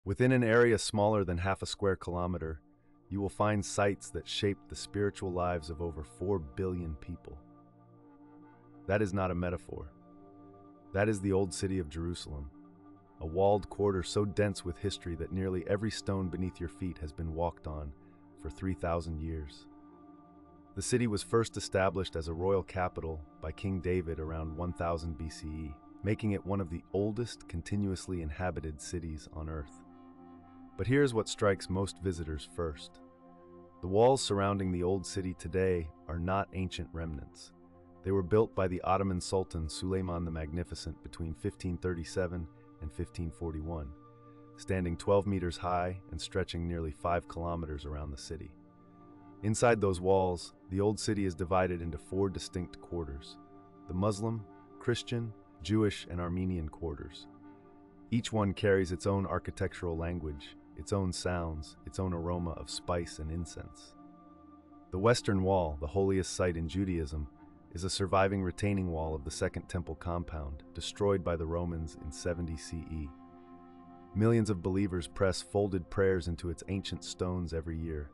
Within an area smaller than half a square kilometer, you will find sites that shaped the spiritual lives of over 4 billion people. That is not a metaphor. That is the Old City of Jerusalem, a walled quarter so dense with history that nearly every stone beneath your feet has been walked on for 3,000 years. The city was first established as a royal capital by King David around 1000 BCE, making it one of the oldest continuously inhabited cities on Earth. But here's what strikes most visitors first. The walls surrounding the old city today are not ancient remnants. They were built by the Ottoman Sultan Suleiman the Magnificent between 1537 and 1541, standing 12 meters high and stretching nearly 5 kilometers around the city. Inside those walls, the old city is divided into 4 distinct quarters: the Muslim, Christian, Jewish, and Armenian quarters. Each one carries its own architectural language, its own sounds, its own aroma of spice and incense. The Western Wall, the holiest site in Judaism, is a surviving retaining wall of the Second Temple compound, destroyed by the Romans in 70 CE. Millions of believers press folded prayers into its ancient stones every year,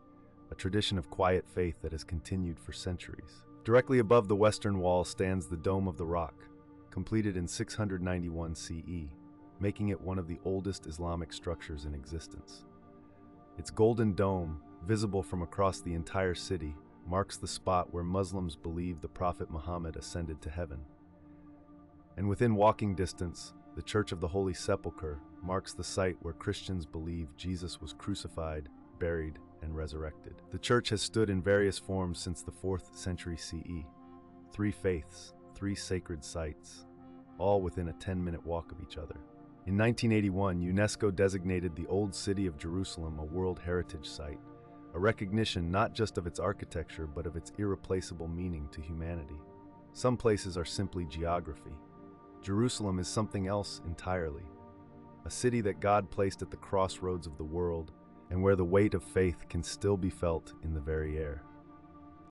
a tradition of quiet faith that has continued for centuries. Directly above the Western Wall stands the Dome of the Rock, completed in 691 CE, making it one of the oldest Islamic structures in existence. Its golden dome, visible from across the entire city, marks the spot where Muslims believe the Prophet Muhammad ascended to heaven. And within walking distance, the Church of the Holy Sepulchre marks the site where Christians believe Jesus was crucified, buried, and resurrected. The church has stood in various forms since the 4th century CE. 3 faiths, 3 sacred sites, all within a 10-minute walk of each other. In 1981, UNESCO designated the Old City of Jerusalem a World Heritage Site, a recognition not just of its architecture but of its irreplaceable meaning to humanity. Some places are simply geography. Jerusalem is something else entirely, a city that God placed at the crossroads of the world and where the weight of faith can still be felt in the very air.